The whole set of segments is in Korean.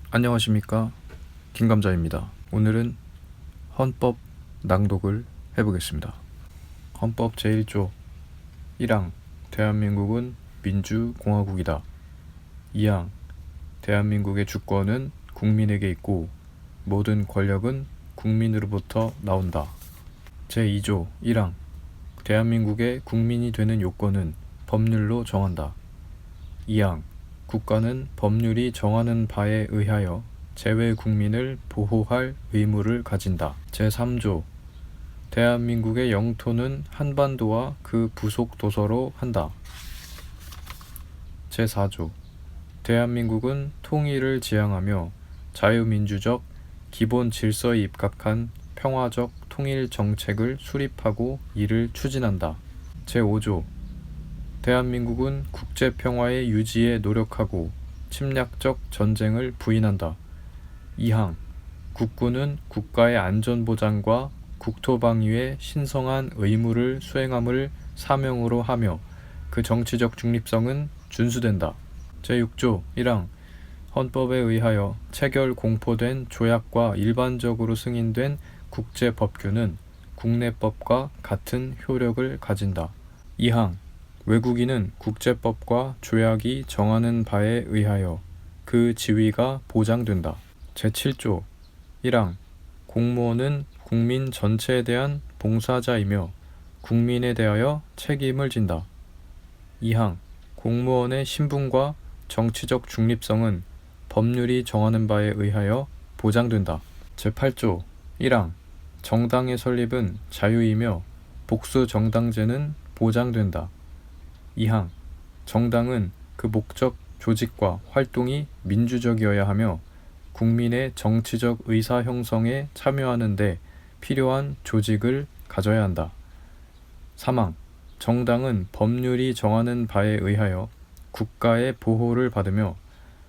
안녕하십니까, 김감자입니다. 오늘은 헌법 낭독을 해보겠습니다. 헌법 제1조 1항 대한민국은 민주공화국이다. 2항 대한민국의 주권은 국민에게 있고 모든 권력은 국민으로부터 나온다. 제2조 1항 대한민국의 국민이 되는 요건은 법률로 정한다. 2항 국가는 법률이 정하는 바에 의하여 재외 국민을 보호할 의무를 가진다. 제3조 대한민국의 영토는 한반도와 그 부속 도서로 한다. 제4조 대한민국은 통일을 지향하며 자유민주적 기본 질서에 입각한 평화적 통일 정책을 수립하고 이를 추진한다. 제5조 대한민국은 국제평화의 유지에 노력하고 침략적 전쟁을 부인한다. 2항 국군은 국가의 안전보장과 국토방위에 신성한 의무를 수행함을 사명으로 하며 그 정치적 중립성은 준수된다. 제6조 1항 헌법에 의하여 체결 공포된 조약과 일반적으로 승인된 국제법규는 국내법과 같은 효력을 가진다. 2항 외국인은 국제법과 조약이 정하는 바에 의하여 그 지위가 보장된다. 제7조 1항 공무원은 국민 전체에 대한 봉사자이며 국민에 대하여 책임을 진다. 2항 공무원의 신분과 정치적 중립성은 법률이 정하는 바에 의하여 보장된다. 제8조 1항 정당의 설립은 자유이며 복수정당제는 보장된다. 2항 정당은 그 목적, 조직과 활동이 민주적이어야 하며 국민의 정치적 의사 형성에 참여하는 데 필요한 조직을 가져야 한다. 3항 정당은 법률이 정하는 바에 의하여 국가의 보호를 받으며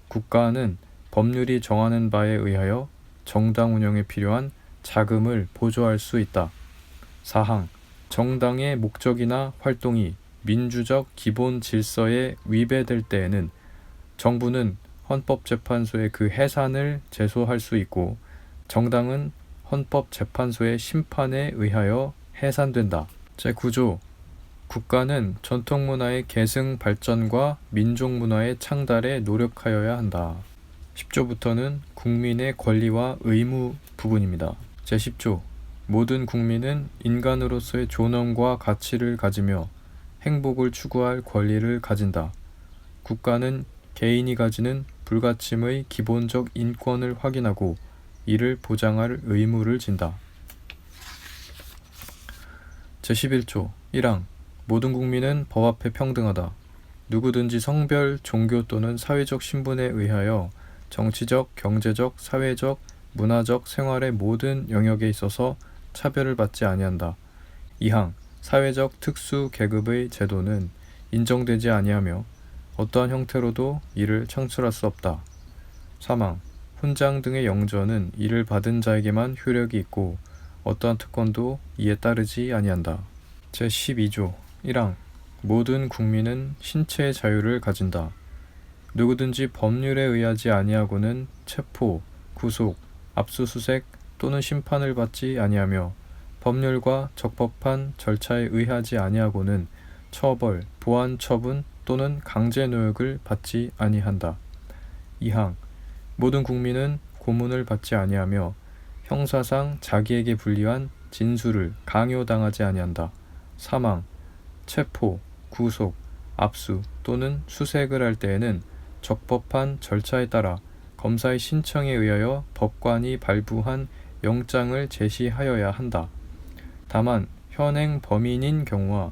국가는 법률이 정하는 바에 의하여 정당 운영에 필요한 자금을 보조할 수 있다. 4항 정당의 목적이나 활동이 민주적 기본 질서에 위배될 때에는 정부는 헌법재판소에 그 해산을 제소할 수 있고 정당은 헌법재판소의 심판에 의하여 해산된다. 제9조 국가는 전통문화의 계승 발전과 민족문화의 창달에 노력하여야 한다. 10조부터는 국민의 권리와 의무 부분입니다. 제10조 모든 국민은 인간으로서의 존엄과 가치를 가지며 행복을 추구할 권리를 가진다. 국가는 개인이 가지는 불가침의 기본적 인권을 확인하고 이를 보장할 의무를 진다. 제11조 1항 모든 국민은 법 앞에 평등하다. 누구든지 성별, 종교 또는 사회적 신분에 의하여 정치적, 경제적, 사회적, 문화적 생활의 모든 영역에 있어서 차별을 받지 아니한다. 2항 사회적 특수 계급의 제도는 인정되지 아니하며 어떠한 형태로도 이를 창출할 수 없다. 3항 훈장 등의 영전은 이를 받은 자에게만 효력이 있고 어떠한 특권도 이에 따르지 아니한다. 제12조 1항 모든 국민은 신체의 자유를 가진다. 누구든지 법률에 의하지 아니하고는 체포, 구속, 압수수색 또는 심판을 받지 아니하며 법률과 적법한 절차에 의하지 아니하고는 처벌, 보안 처분 또는 강제노역을 받지 아니한다. 2항 모든 국민은 고문을 받지 아니하며 형사상 자기에게 불리한 진술을 강요당하지 아니한다. 3항 체포, 구속, 압수 또는 수색을 할 때에는 적법한 절차에 따라 검사의 신청에 의하여 법관이 발부한 영장을 제시하여야 한다. 다만 현행 범인인 경우와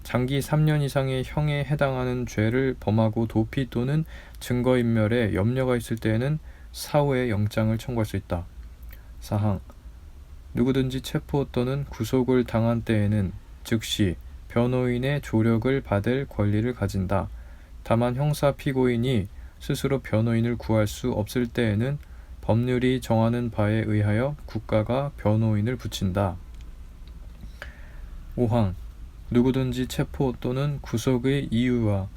장기 3년 이상의 형에 해당하는 죄를 범하고 도피 또는 증거인멸에 염려가 있을 때에는 사후에 영장을 청구할 수 있다. 4항 누구든지 체포 또는 구속을 당한 때에는 즉시 변호인의 조력을 받을 권리를 가진다. 다만 형사 피고인이 스스로 변호인을 구할 수 없을 때에는 법률이 정하는 바에 의하여 국가가 변호인을 붙인다. 5항 누구든지 체포 또는 구속의 이유와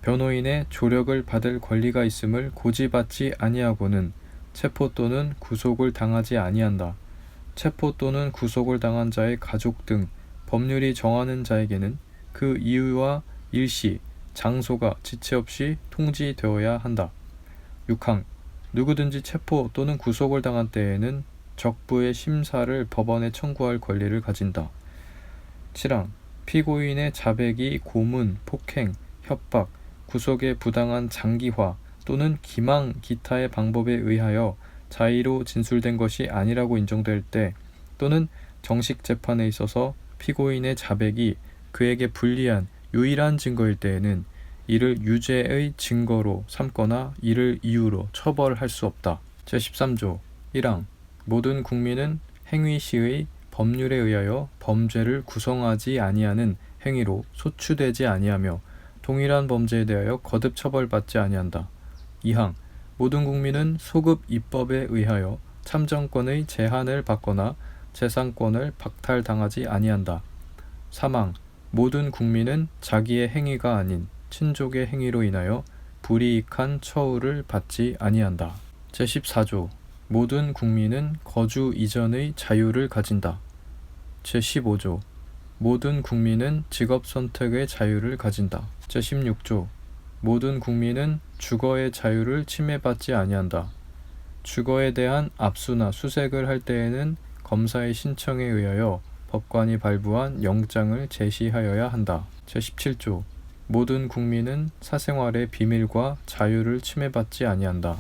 변호인의 조력을 받을 권리가 있음을 고지받지 아니하고는 체포 또는 구속을 당하지 아니한다. 체포 또는 구속을 당한 자의 가족 등 법률이 정하는 자에게는 그 이유와 일시, 장소가 지체 없이 통지되어야 한다. 6항 누구든지 체포 또는 구속을 당한 때에는 적부의 심사를 법원에 청구할 권리를 가진다. 7항 피고인의 자백이 고문, 폭행, 협박, 구속의 부당한 장기화 또는 기망 기타의 방법에 의하여 자의로 진술된 것이 아니라고 인정될 때 또는 정식 재판에 있어서 피고인의 자백이 그에게 불리한 유일한 증거일 때에는 이를 유죄의 증거로 삼거나 이를 이유로 처벌할 수 없다. 제13조 1항 모든 국민은 행위 시의 법률에 의하여 범죄를 구성하지 아니하는 행위로 소추되지 아니하며 동일한 범죄에 대하여 거듭 처벌받지 아니한다. 2항 모든 국민은 소급 입법에 의하여 참정권의 제한을 받거나 재산권을 박탈당하지 아니한다. 3항 모든 국민은 자기의 행위가 아닌 친족의 행위로 인하여 불이익한 처우를 받지 아니한다. 제14조 모든 국민은 거주 이전의 자유를 가진다. 제15조 모든 국민은 직업 선택의 자유를 가진다. 제16조 모든 국민은 주거의 자유를 침해받지 아니한다. 주거에 대한 압수나 수색을 할 때에는 검사의 신청에 의하여 법관이 발부한 영장을 제시하여야 한다. 제17조 모든 국민은 사생활의 비밀과 자유를 침해받지 아니한다.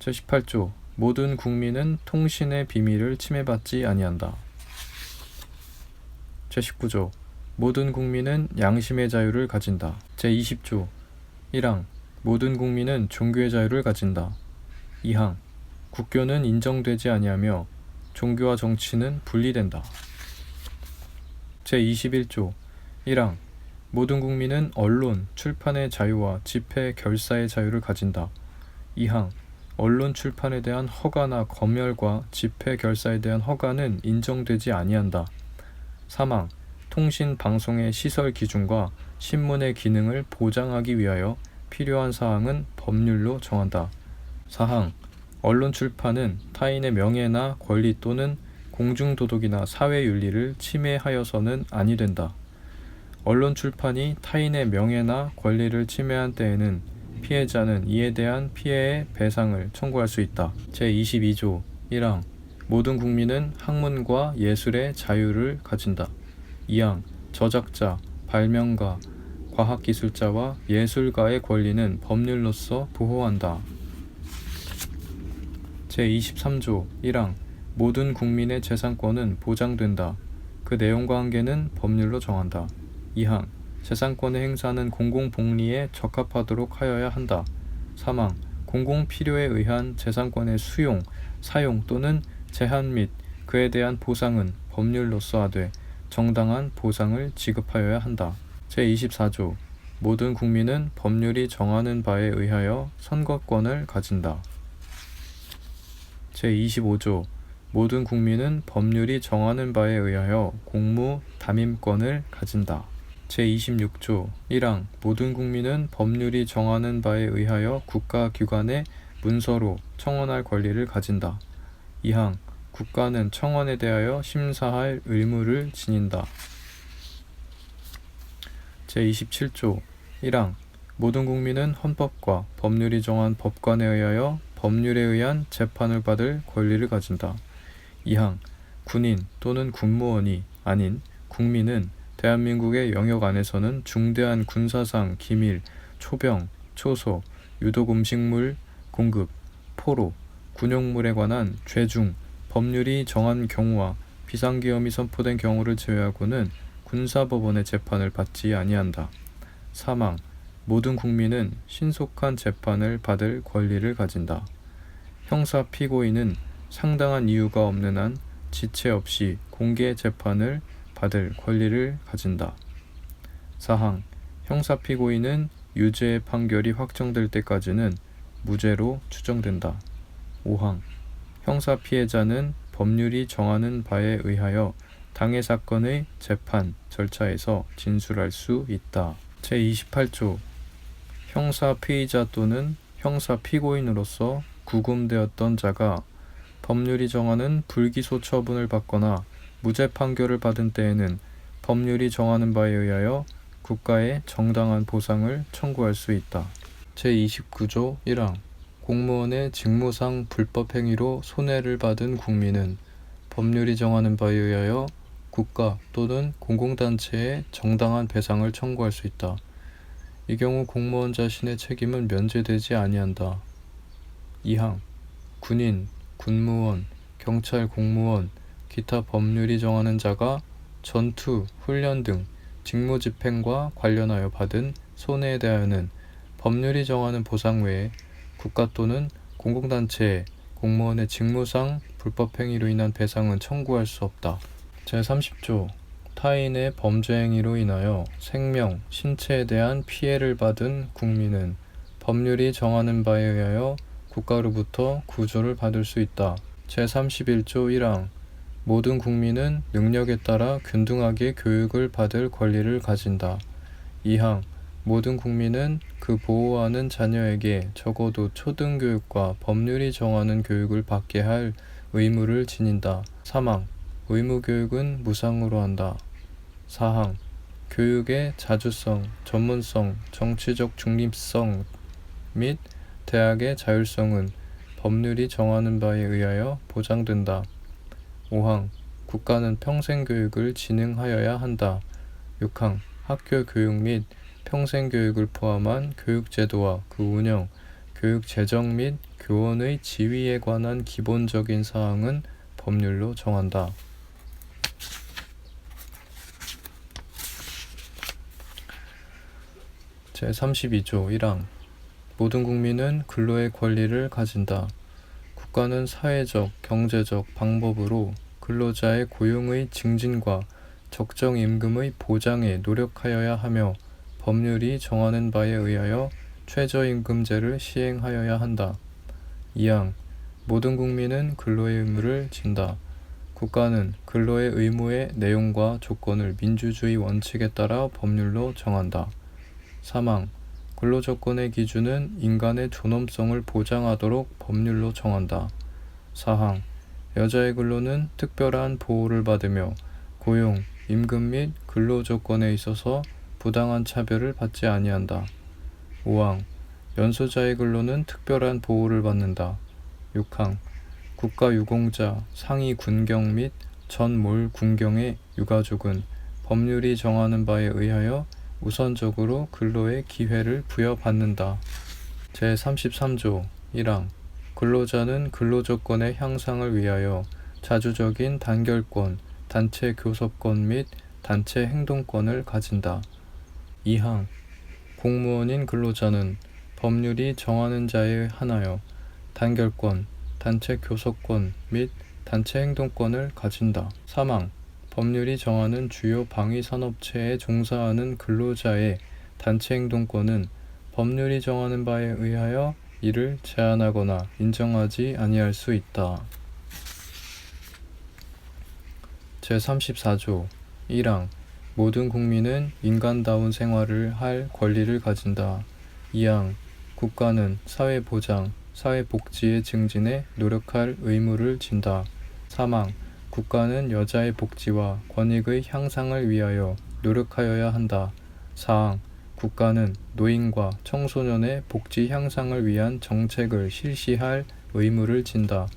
제18조 모든 국민은 통신의 비밀을 침해받지 아니한다. 제19조 모든 국민은 양심의 자유를 가진다. 제20조 1항 모든 국민은 종교의 자유를 가진다. 2항 국교는 인정되지 아니하며 종교와 정치는 분리된다. 제21조 1항 모든 국민은 언론, 출판의 자유와 집회, 결사의 자유를 가진다. 2항 언론 출판에 대한 허가나 검열과 집회, 결사에 대한 허가는 인정되지 아니한다. 3항 통신 방송의 시설 기준과 신문의 기능을 보장하기 위하여 필요한 사항은 법률로 정한다. 4항 언론 출판은 타인의 명예나 권리 또는 공중도덕이나 사회윤리를 침해하여서는 아니 된다. 언론 출판이 타인의 명예나 권리를 침해한 때에는 피해자는 이에 대한 피해의 배상을 청구할 수 있다. 제22조 1항 모든 국민은 학문과 예술의 자유를 가진다. 2항 저작자, 발명가, 과학기술자와 예술가의 권리는 법률로서 보호한다. 제23조 1항 모든 국민의 재산권은 보장된다. 그 내용과 한계는 법률로 정한다. 2항 재산권의 행사는 공공복리에 적합하도록 하여야 한다. 3항 공공필요에 의한 재산권의 수용, 사용 또는 제한 및 그에 대한 보상은 법률로서 하되 정당한 보상을 지급하여야 한다. 제24조 모든 국민은 법률이 정하는 바에 의하여 선거권을 가진다. 제25조 모든 국민은 법률이 정하는 바에 의하여 공무, 담임권을 가진다. 제26조 1항 모든 국민은 법률이 정하는 바에 의하여 국가기관에 문서로 청원할 권리를 가진다. 2항 국가는 청원에 대하여 심사할 의무를 지닌다. 제27조 1항 모든 국민은 헌법과 법률이 정한 법관에 의하여 법률에 의한 재판을 받을 권리를 가진다. 2항 군인 또는 군무원이 아닌 국민은 대한민국의 영역 안에서는 중대한 군사상 기밀, 초병, 초소, 유독 음식물 공급, 포로, 군용물에 관한 죄중, 법률이 정한 경우와 비상계엄이 선포된 경우를 제외하고는 군사법원의 재판을 받지 아니한다. 사망 모든 국민은 신속한 재판을 받을 권리를 가진다. 형사 피고인은 상당한 이유가 없는 한 지체 없이 공개 재판을 받을 권리를 가진다. 4항 형사 피고인은 유죄 판결이 확정될 때까지는 무죄로 추정된다. 5항 형사 피해자는 법률이 정하는 바에 의하여 당해 사건의 재판 절차에서 진술할 수 있다. 제28조 형사 피의자 또는 형사 피고인으로서 구금되었던 자가 법률이 정하는 불기소 처분을 받거나 무죄 판결을 받은 때에는 법률이 정하는 바에 의하여 국가에 정당한 보상을 청구할 수 있다. 제29조 1항 공무원의 직무상 불법 행위로 손해를 받은 국민은 법률이 정하는 바에 의하여 국가 또는 공공단체에 정당한 배상을 청구할 수 있다. 이 경우 공무원 자신의 책임은 면제되지 아니한다. 2항 군인, 군무원, 경찰 공무원, 기타 법률이 정하는 자가 전투, 훈련 등 직무집행과 관련하여 받은 손해에 대하여는 법률이 정하는 보상 외에 국가 또는 공공단체에 공무원의 직무상 불법 행위로 인한 배상은 청구할 수 없다. 제30조 타인의 범죄 행위로 인하여 생명, 신체에 대한 피해를 받은 국민은 법률이 정하는 바에 의하여 국가로부터 구조를 받을 수 있다. 제31조 1항 모든 국민은 능력에 따라 균등하게 교육을 받을 권리를 가진다. 2항 모든 국민은 그 보호하는 자녀에게 적어도 초등교육과 법률이 정하는 교육을 받게 할 의무를 지닌다. 3항 의무교육은 무상으로 한다. 4항 교육의 자주성, 전문성, 정치적 중립성 및 대학의 자율성은 법률이 정하는 바에 의하여 보장된다. 5항 국가는 평생교육을 진행하여야 한다. 6항 학교 교육 및 평생교육을 포함한 교육제도와 그 운영, 교육 재정 및 교원의 지위에 관한 기본적인 사항은 법률로 정한다. 제32조 1항 모든 국민은 근로의 권리를 가진다. 국가는 사회적, 경제적 방법으로 근로자의 고용의 증진과 적정 임금의 보장에 노력하여야 하며 법률이 정하는 바에 의하여 최저임금제를 시행하여야 한다. 2항 모든 국민은 근로의 의무를 진다. 국가는 근로의 의무의 내용과 조건을 민주주의 원칙에 따라 법률로 정한다. 3항 근로조건의 기준은 인간의 존엄성을 보장하도록 법률로 정한다. 4항 여자의 근로는 특별한 보호를 받으며 고용, 임금 및 근로조건에 있어서 부당한 차별을 받지 아니한다. 5항 연소자의 근로는 특별한 보호를 받는다. 6항 국가유공자, 상위 군경 및 전몰 군경의 유가족은 법률이 정하는 바에 의하여 우선적으로 근로의 기회를 부여받는다. 제33조 1항 근로자는 근로조건의 향상을 위하여 자주적인 단결권, 단체 교섭권 및 단체 행동권을 가진다. 2항 공무원인 근로자는 법률이 정하는 자에 한하여 단결권, 단체 교섭권 및 단체 행동권을 가진다. 3항 법률이 정하는 주요 방위산업체에 종사하는 근로자의 단체 행동권은 법률이 정하는 바에 의하여 이를 제한하거나 인정하지 아니할 수 있다. 제34조 1항 모든 국민은 인간다운 생활을 할 권리를 가진다. 2항 국가는 사회보장, 사회복지의 증진에 노력할 의무를 진다. 3항 국가는 여자의 복지와 권익의 향상을 위하여 노력하여야 한다. 4항 국가는 노인과 청소년의 복지 향상을 위한 정책을 실시할 의무를 진다.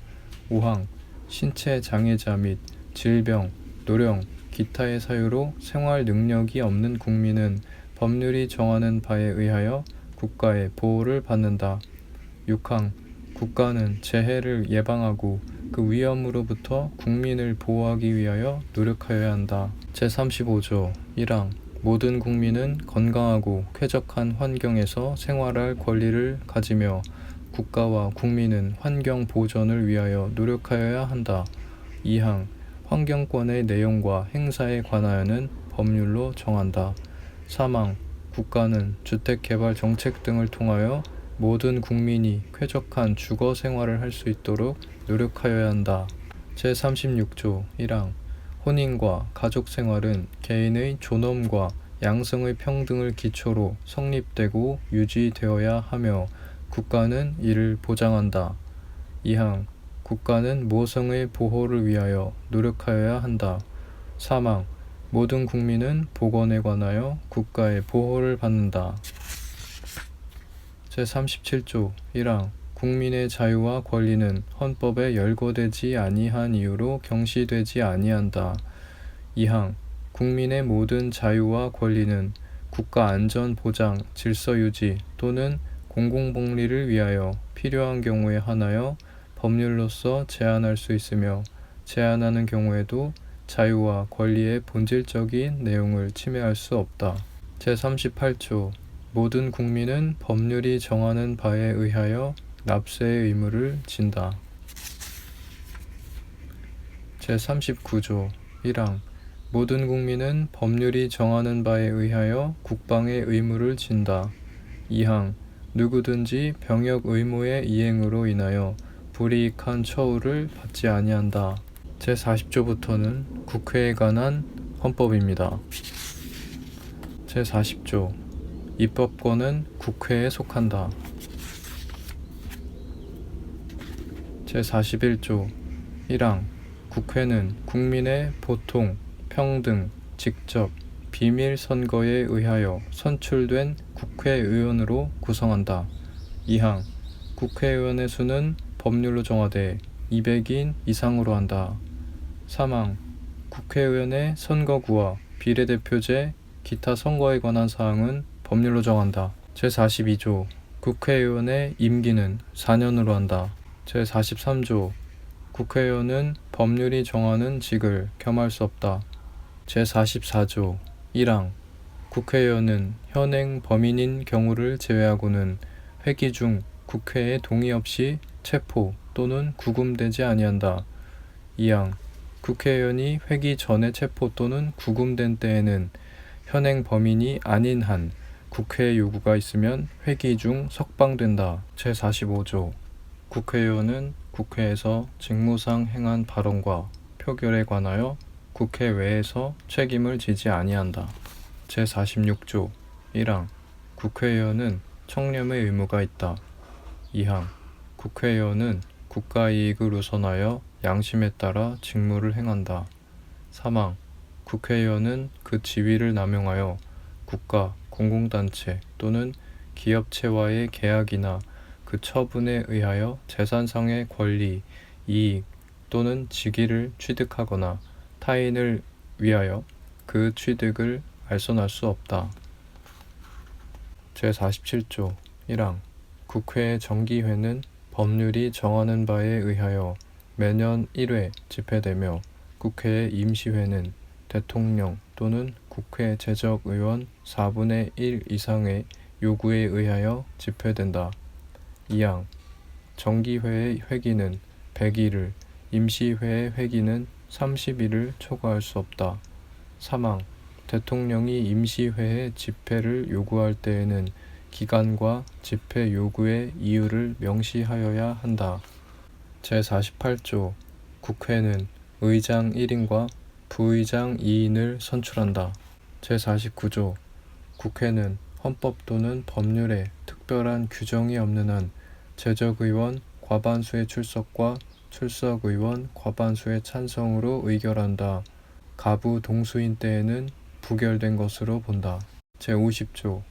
5항 신체 장애자 및 질병, 노령, 기타의 사유로 생활 능력이 없는 국민은 법률이 정하는 바에 의하여 국가의 보호를 받는다. 6항 국가는 재해를 예방하고 그 위험으로부터 국민을 보호하기 위하여 노력하여야 한다. 제35조 1항 모든 국민은 건강하고 쾌적한 환경에서 생활할 권리를 가지며 국가와 국민은 환경 보전을 위하여 노력하여야 한다. 2항 환경권의 내용과 행사에 관하여는 법률로 정한다. 3항 국가는 주택개발 정책 등을 통하여 모든 국민이 쾌적한 주거 생활을 할 수 있도록 노력하여야 한다. 제36조 1항 혼인과 가족생활은 개인의 존엄과 양성의 평등을 기초로 성립되고 유지되어야 하며 국가는 이를 보장한다. 2항 국가는 모성의 보호를 위하여 노력하여야 한다. 3항 모든 국민은 보건에 관하여 국가의 보호를 받는다. 제37조 1항 국민의 자유와 권리는 헌법에 열거되지 아니한 이유로 경시되지 아니한다. 2항 국민의 모든 자유와 권리는 국가 안전 보장, 질서 유지 또는 공공복리를 위하여 필요한 경우에 한하여 법률로서 제한할 수 있으며 제한하는 경우에도 자유와 권리의 본질적인 내용을 침해할 수 없다. 제38조 모든 국민은 법률이 정하는 바에 의하여 납세의 의무를 진다. 제39조 1항 모든 국민은 법률이 정하는 바에 의하여 국방의 의무를 진다. 2항 누구든지 병역 의무의 이행으로 인하여 불이익한 처우를 받지 아니한다. 제40조부터는 국회에 관한 헌법입니다. 제40조 입법권은 국회에 속한다. 제41조 1항 국회는 국민의 보통, 평등, 직접, 비밀 선거에 의하여 선출된 국회의원으로 구성한다. 2항 국회의원의 수는 법률로 정하되 200인 이상으로 한다. 3항 국회의원의 선거구와 비례대표제, 기타 선거에 관한 사항은 법률로 정한다. 제42조 국회의원의 임기는 4년으로 한다. 제43조 국회의원은 법률이 정하는 직을 겸할 수 없다. 제44조 1항 국회의원은 현행 범인인 경우를 제외하고는 회기 중 국회의 동의 없이 체포 또는 구금되지 아니한다. 2항 국회의원이 회기 전에 체포 또는 구금된 때에는 현행 범인이 아닌 한 국회의 요구가 있으면 회기 중 석방된다. 제45조 국회의원은 국회에서 직무상 행한 발언과 표결에 관하여 국회 외에서 책임을 지지 아니한다. 제46조 1항 국회의원은 청렴의 의무가 있다. 2항 국회의원은 국가이익을 우선하여 양심에 따라 직무를 행한다. 3항 국회의원은 그 지위를 남용하여 국가, 공공단체 또는 기업체와의 계약이나 그 처분에 의하여 재산상의 권리, 이익 또는 직위를 취득하거나 타인을 위하여 그 취득을 알선할 수 없다. 제47조 1항 국회의 정기회는 법률이 정하는 바에 의하여 매년 1회 집회되며 국회의 임시회는 대통령 또는 국회 재적의원 4분의 1 이상의 요구에 의하여 집회된다. 2항 정기회의 회기는 100일을, 임시회의 회기는 30일을 초과할 수 없다. 3항 대통령이 임시회의 집회를 요구할 때에는 기간과 집회 요구의 이유를 명시하여야 한다. 제48조 국회는 의장 1인과 부의장 2인을 선출한다. 제49조 국회는 헌법 또는 법률에 특별한 규정이 없는 한 재적의원 과반수의 출석과 출석의원 과반수의 찬성으로 의결한다. 가부 동수인 때에는 부결된 것으로 본다. 제50조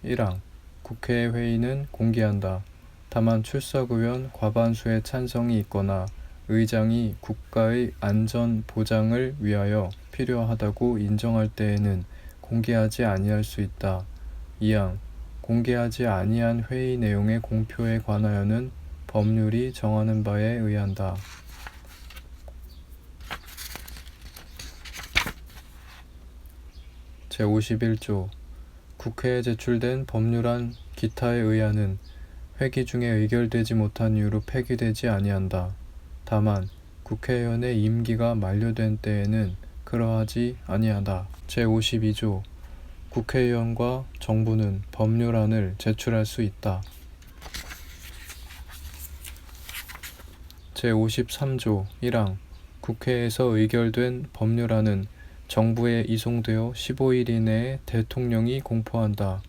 1항 국회의 회의는 공개한다. 다만 출석의원 과반수의 찬성이 있거나 의장이 국가의 안전 보장을 위하여 필요하다고 인정할 때에는 공개하지 아니할 수 있다. 2항 공개하지 아니한 회의 내용의 공표에 관하여는 법률이 정하는 바에 의한다. 제51조 국회에 제출된 법률안 기타에 의하는 회기 중에 의결되지 못한 이유로 폐기되지 아니한다. 다만 국회의원의 임기가 만료된 때에는 그러하지 아니하다. 제52조 국회의원과 정부는 법률안을 제출할 수 있다. 제53조 1항 국회에서 의결된 법률안은 정부에 이송되어 15일 이내에 대통령이 공포한다.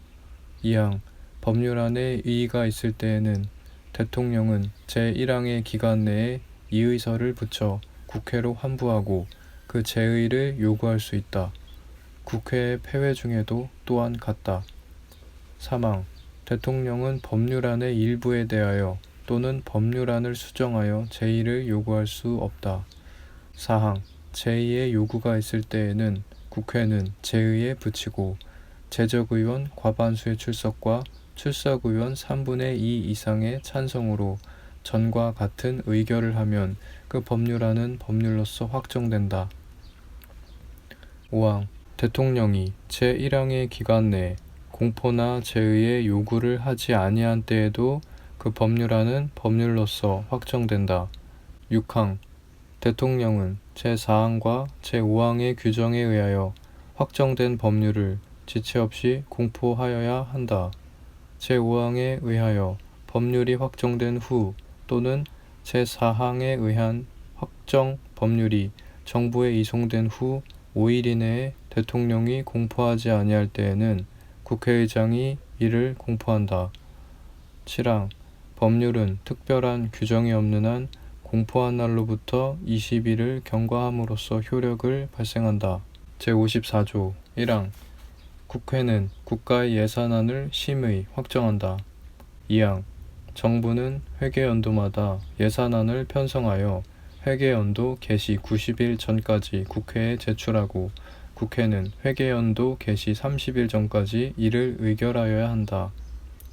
2항 법률안에 이의가 있을 때에는 대통령은 제1항의 기간 내에 이의서를 붙여 국회로 환부하고 그 제의를 요구할 수 있다. 국회의 폐회 중에도 또한 같다. 사망. 대통령은 법률안의 일부에 대하여 또는 법률안을 수정하여 제의를 요구할 수 없다. 사항. 제의의 요구가 있을 때에는 국회는 제의에 붙이고 제적의원 과반수의 출석과 출석의원 3분의 2 이상의 찬성으로 전과 같은 의결을 하면 그 법률안은 법률로서 확정된다. 5항. 대통령이 제1항의 기간 내에 공포나 제의의 요구를 하지 아니한 때에도 그 법률안은 법률로서 확정된다. 6항. 대통령은 제4항과 제5항의 규정에 의하여 확정된 법률을 지체 없이 공포하여야 한다. 제5항에 의하여 법률이 확정된 후 또는 제4항에 의한 확정 법률이 정부에 이송된 후 5일 이내에 대통령이 공포하지 아니할 때에는 국회의장이 이를 공포한다. 7항. 법률은 특별한 규정이 없는 한 공포한 날로부터 20일을 경과함으로써 효력을 발생한다. 제54조 1항. 국회는 국가의 예산안을 심의, 확정한다. 2항. 정부는 회계연도마다 예산안을 편성하여 회계연도 개시 90일 전까지 국회에 제출하고 국회는 회계연도 개시 30일 전까지 이를 의결하여야 한다.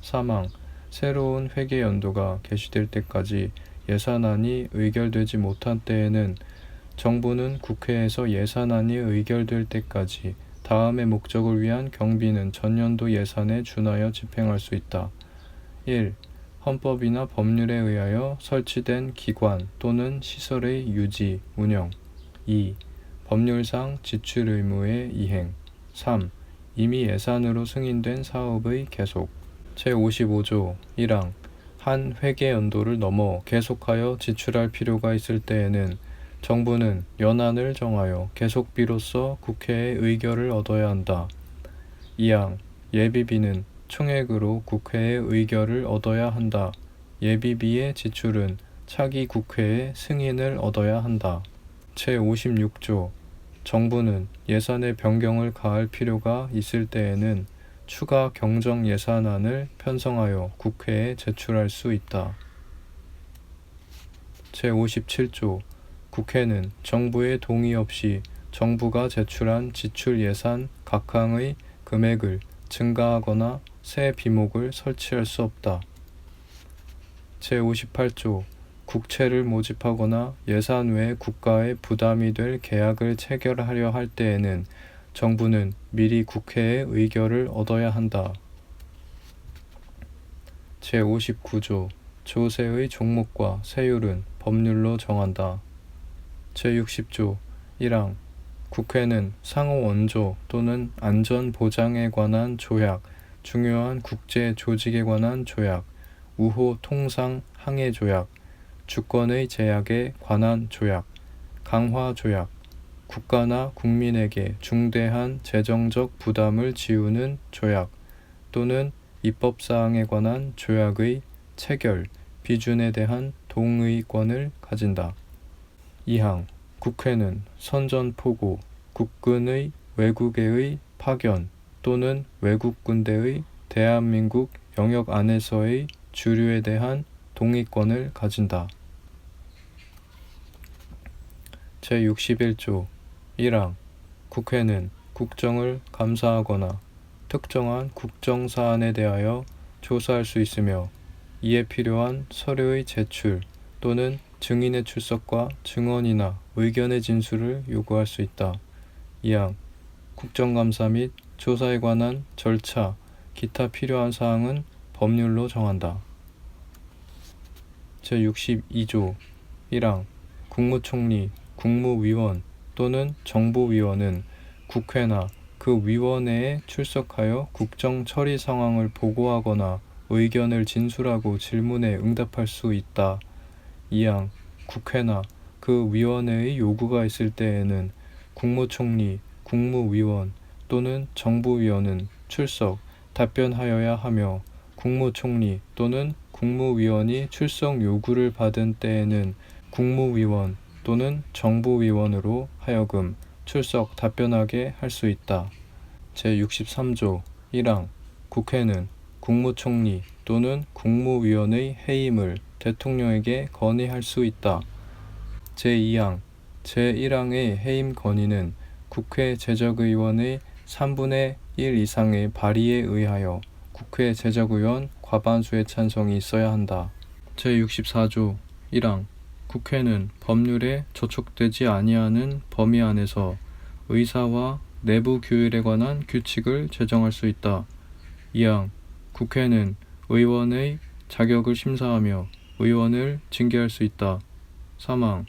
3항. 새로운 회계연도가 개시될 때까지 예산안이 의결되지 못한 때에는 정부는 국회에서 예산안이 의결될 때까지 다음의 목적을 위한 경비는 전년도 예산에 준하여 집행할 수 있다. 1. 헌법이나 법률에 의하여 설치된 기관 또는 시설의 유지, 운영. 2. 법률상 지출 의무의 이행. 3. 이미 예산으로 승인된 사업의 계속. 제55조 1항. 한 회계연도를 넘어 계속하여 지출할 필요가 있을 때에는 정부는 연한을 정하여 계속비로서 국회의 의결을 얻어야 한다. 2항. 예비비는 총액으로 국회의 의결을 얻어야 한다. 예비비의 지출은 차기 국회의 승인을 얻어야 한다. 제56조. 정부는 예산의 변경을 가할 필요가 있을 때에는 추가 경정 예산안을 편성하여 국회에 제출할 수 있다. 제57조. 국회는 정부의 동의 없이 정부가 제출한 지출 예산 각 항의 금액을 증가하거나 새 비목을 설치할 수 없다. 제58조. 국채를 모집하거나 예산 외에 국가의 부담이 될 계약을 체결하려 할 때에는 정부는 미리 국회의 의결을 얻어야 한다. 제59조. 조세의 종목과 세율은 법률로 정한다. 제60조 1항. 국회는 상호 원조 또는 안전 보장에 관한 조약, 중요한 국제 조직에 관한 조약, 우호 통상 항해 조약, 주권의 제약에 관한 조약, 강화 조약, 국가나 국민에게 중대한 재정적 부담을 지우는 조약 또는 입법사항에 관한 조약의 체결, 비준에 대한 동의권을 가진다. 2항. 국회는 선전포고, 국군의 외국에의 파견 또는 외국 군대의 대한민국 영역 안에서의 주류에 대한 동의권을 가진다. 제61조 1항. 국회는 국정을 감사하거나 특정한 국정사안에 대하여 조사할 수 있으며 이에 필요한 서류의 제출 또는 증인의 출석과 증언이나 의견의 진술을 요구할 수 있다. 2항. 국정감사 및 조사에 관한 절차, 기타 필요한 사항은 법률로 정한다. 제62조 1항. 국무총리, 국무위원 또는 정보위원은 국회나 그 위원회에 출석하여 국정 처리 상황을 보고하거나 의견을 진술하고 질문에 응답할 수 있다. 2항. 국회나 그 위원회의 요구가 있을 때에는 국무총리, 국무위원 또는 정부위원은 출석, 답변하여야 하며 국무총리 또는 국무위원이 출석 요구를 받은 때에는 국무위원 또는 정부위원으로 하여금 출석 답변하게 할 수 있다. 제63조 1항 국회는 국무총리 또는 국무위원의 해임을 대통령에게 건의할 수 있다. 제2항 제1항의 해임 건의는 국회 제적의원의 3분의 1 이상의 발의에 의하여 국회 제적의원 과반수의 찬성이 있어야 한다. 제64조 1항 국회는 법률에 저촉되지 아니하는 범위 안에서 의사와 내부 규율에 관한 규칙을 제정할 수 있다. 2항 국회는 의원의 자격을 심사하며 의원을 징계할 수 있다. 3항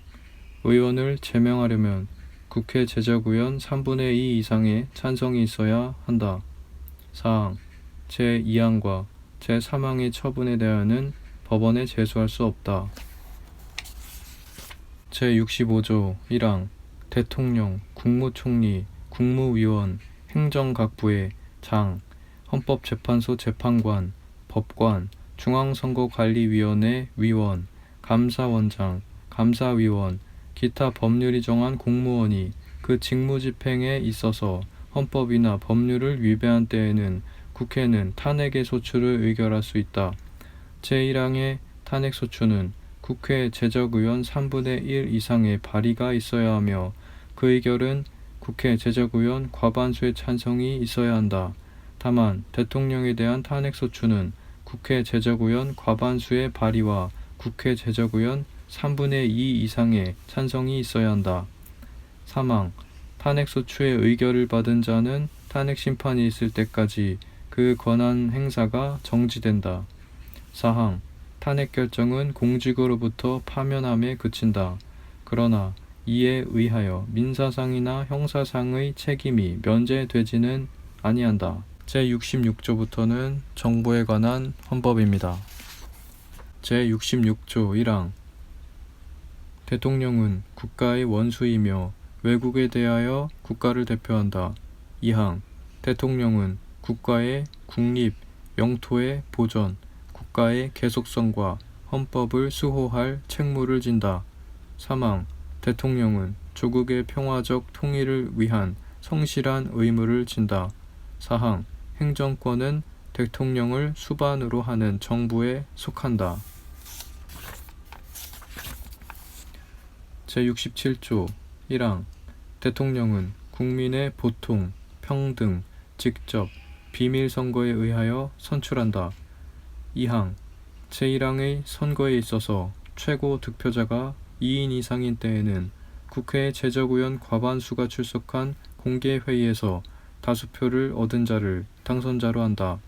의원을 제명하려면 국회 제적의원 3분의 2 이상의 찬성이 있어야 한다. 4항 제2항과 제3항의 처분에 대하여는 법원에 제소할 수 없다. 제65조 1항 대통령, 국무총리, 국무위원, 행정각부의 장, 헌법재판소 재판관, 법관, 중앙선거관리위원회 위원, 감사원장, 감사위원, 기타 법률이 정한 공무원이 그 직무집행에 있어서 헌법이나 법률을 위배한 때에는 국회는 탄핵의 소추를 의결할 수 있다. 제1항의 탄핵소추는 국회 제적의원 3분의 1 이상의 발의가 있어야 하며 그 의결은 국회 제적의원 과반수의 찬성이 있어야 한다. 다만 대통령에 대한 탄핵소추는 국회 제적의원 과반수의 발의와 국회 제적의원 3분의 2 이상의 찬성이 있어야 한다. 3항 탄핵소추의 의결을 받은 자는 탄핵심판이 있을 때까지 그 권한 행사가 정지된다. 4항 탄핵결정은 공직으로부터 파면함에 그친다. 그러나 이에 의하여 민사상이나 형사상의 책임이 면제되지는 아니한다. 제66조부터는 정부에 관한 헌법입니다. 제66조 1항 대통령은 국가의 원수이며 외국에 대하여 국가를 대표한다. 2항 대통령은 국가의 국립, 영토의 보전, 국가의 계속성과 헌법을 수호할 책무를 진다. 3항 대통령은 조국의 평화적 통일을 위한 성실한 의무를 진다. 4항 행정권은 대통령을 수반으로 하는 정부에 속한다. 제67조 1항 대통령은 국민의 보통, 평등, 직접, 비밀 선거에 의하여 선출한다. 2항 제1항의 선거에 있어서 최고 득표자가 2인 이상인 때에는 국회 제적의원 과반수가 출석한 공개회의에서 다수표를 얻은 자를 당선자로 한다.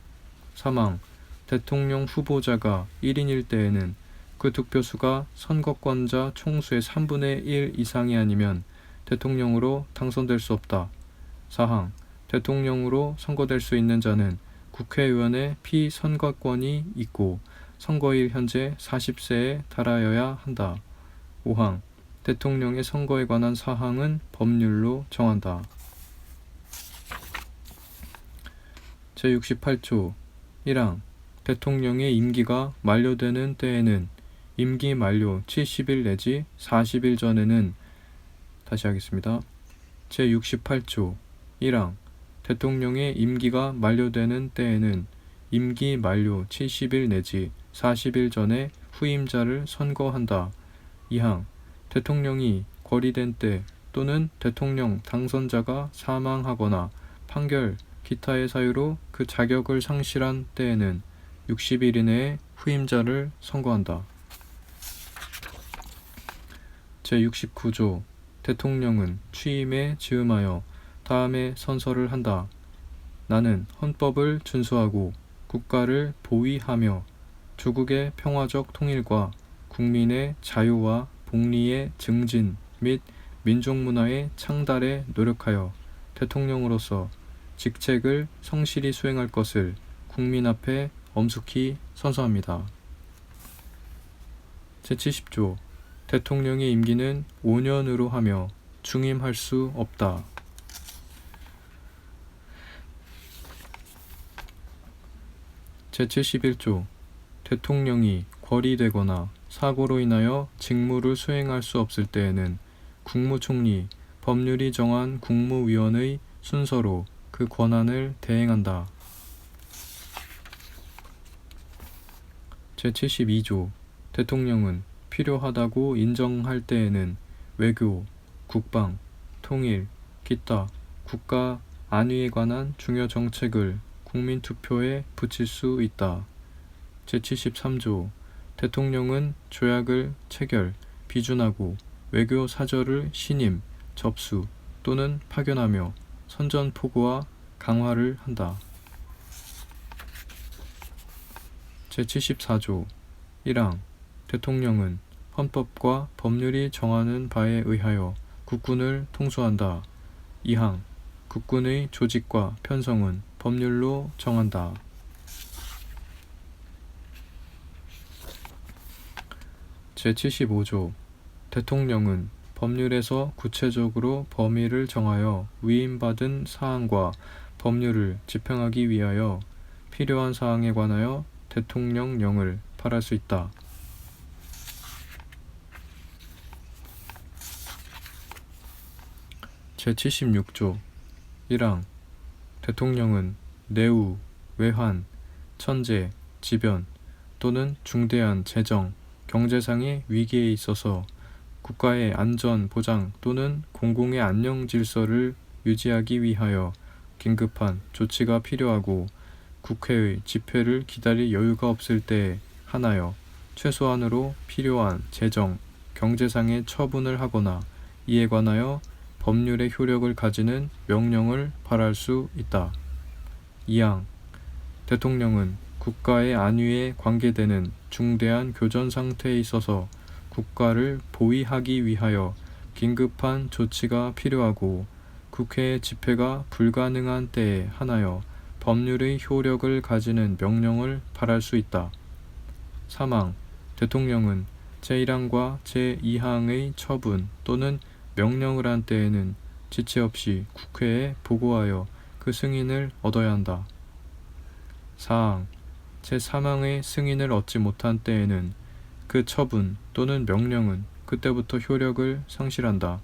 3항 대통령 후보자가 1인일 때에는 그 득표수가 선거권자 총수의 3분의 1 이상이 아니면 대통령으로 당선될 수 없다. 4항 대통령으로 선거될 수 있는 자는 국회의원의 피선거권이 있고 선거일 현재 40세에 달하여야 한다. 5항 대통령의 선거에 관한 사항은 법률로 정한다. 제68조 1항 대통령의 임기가 만료되는 때에는 임기 만료 70일 내지 40일 전에는 다시 하겠습니다. 제68조 1항 대통령의 임기가 만료되는 때에는 임기 만료 70일 내지 40일 전에 후임자를 선거한다. 2항 대통령이 거리된 때 또는 대통령 당선자가 사망하거나 판결, 기타의 사유로 그 자격을 상실한 때에는 60일 이내에 후임자를 선거한다. 제69조 대통령은 취임에 즈음하여 다음에 선서를 한다. 나는 헌법을 준수하고 국가를 보위하며 조국의 평화적 통일과 국민의 자유와 복리의 증진 및 민족문화의 창달에 노력하여 대통령으로서 직책을 성실히 수행할 것을 국민 앞에 엄숙히 선서합니다. 제70조 대통령의 임기는 5년으로 하며 중임할 수 없다. 제71조 대통령이 결의되거나 사고로 인하여 직무를 수행할 수 없을 때에는 국무총리, 법률이 정한 국무위원의 순서로 그 권한을 대행한다. 제72조 대통령은 필요하다고 인정할 때에는 외교, 국방, 통일, 기타 국가 안위에 관한 중요 정책을 국민투표에 붙일 수 있다. 제73조 대통령은 조약을 체결, 비준하고 외교 사절을 신임, 접수 또는 파견하며 선전포고와 강화를 한다. 제74조 1항 대통령은 헌법과 법률이 정하는 바에 의하여 국군을 통수한다. 2항 국군의 조직과 편성은 법률로 정한다. 제75조 대통령은 법률에서 구체적으로 범위를 정하여 위임받은 사항과 법률을 집행하기 위하여 필요한 사항에 관하여 대통령령을 발할 수 있다. 제76조 1항 대통령은 내후, 외환, 천재, 지변 또는 중대한 재정, 경제상의 위기에 있어서 국가의 안전 보장 또는 공공의 안녕 질서를 유지하기 위하여 긴급한 조치가 필요하고 국회의 집회를 기다릴 여유가 없을 때에 한하여 최소한으로 필요한 재정, 경제상의 처분을 하거나 이에 관하여 법률의 효력을 가지는 명령을 발할 수 있다. 2항 대통령은 국가의 안위에 관계되는 중대한 교전 상태에 있어서 국가를 보위하기 위하여 긴급한 조치가 필요하고 국회의 집회가 불가능한 때에 한하여 법률의 효력을 가지는 명령을 발할 수 있다. 3항 대통령은 제1항과 제2항의 처분 또는 명령을 한 때에는 지체 없이 국회에 보고하여 그 승인을 얻어야 한다. 4항 제3항의 승인을 얻지 못한 때에는 그 처분 또는 명령은 그때부터 효력을 상실한다.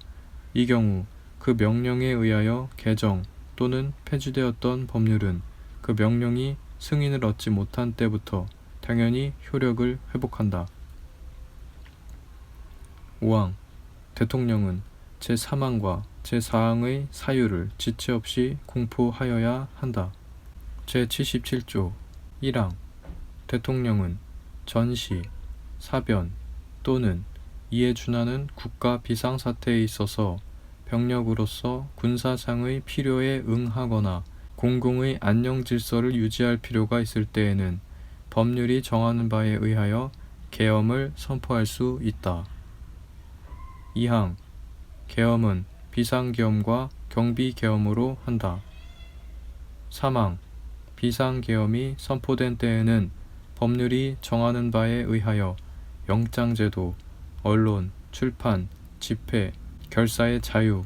이 경우 그 명령에 의하여 개정 또는 폐지되었던 법률은 그 명령이 승인을 얻지 못한 때부터 당연히 효력을 회복한다. 5항 대통령은 제3항과 제4항의 사유를 지체 없이 공포하여야 한다. 제77조 1항 대통령은 전시, 사변 또는 이에 준하는 국가 비상사태에 있어서 병력으로서 군사상의 필요에 응하거나 공공의 안녕 질서를 유지할 필요가 있을 때에는 법률이 정하는 바에 의하여 계엄을 선포할 수 있다. 2항 계엄은 비상계엄과 경비계엄으로 한다. 3항 비상계엄이 선포된 때에는 법률이 정하는 바에 의하여 영장제도, 언론, 출판, 집회, 결사의 자유,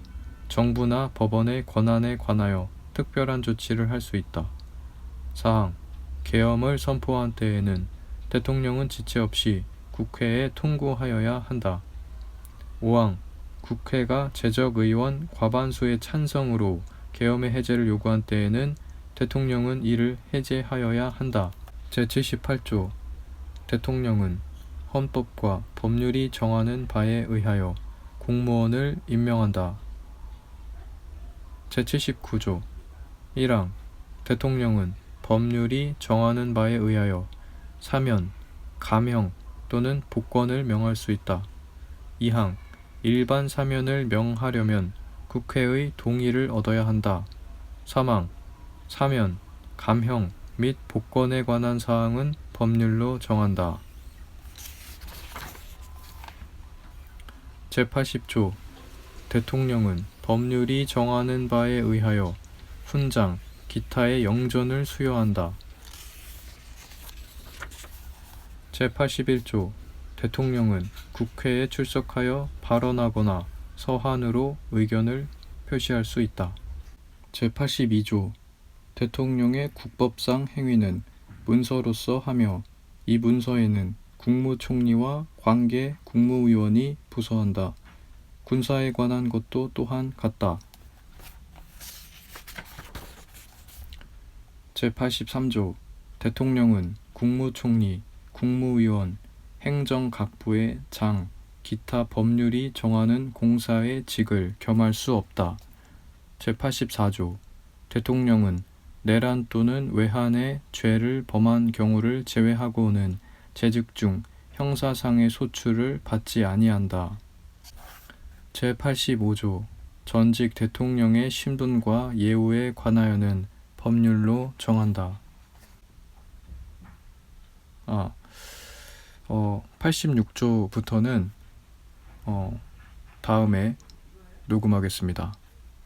정부나 법원의 권한에 관하여 특별한 조치를 할 수 있다. 4항 계엄을 선포한 때에는 대통령은 지체 없이 국회에 통고하여야 한다. 5항 국회가 제적의원 과반수의 찬성으로 계엄의 해제를 요구한 때에는 대통령은 이를 해제하여야 한다. 제78조 대통령은 헌법과 법률이 정하는 바에 의하여 공무원을 임명한다. 제79조 1항 대통령은 법률이 정하는 바에 의하여 사면, 감형 또는 복권을 명할 수 있다. 2항 일반 사면을 명하려면 국회의 동의를 얻어야 한다. 3항 사면, 감형 및 복권에 관한 사항은 법률로 정한다. 제80조 대통령은 법률이 정하는 바에 의하여 훈장, 기타의 영전을 수여한다. 제81조 대통령은 국회에 출석하여 발언하거나 서한으로 의견을 표시할 수 있다. 제82조 대통령의 국법상 행위는 문서로서 하며 이 문서에는 국무총리와 관계 국무위원이 부서한다. 군사에 관한 것도 또한 같다. 제83조 대통령은 국무총리, 국무위원, 행정각부의 장, 기타 법률이 정하는 공사의 직을 겸할 수 없다. 제84조 대통령은 내란 또는 외환의 죄를 범한 경우를 제외하고는 재직 중 형사상의 소출을 받지 아니한다. 제85조 전직 대통령의 신분과 예우에 관하여는 법률로 정한다. 86조부터는 다음에 녹음하겠습니다.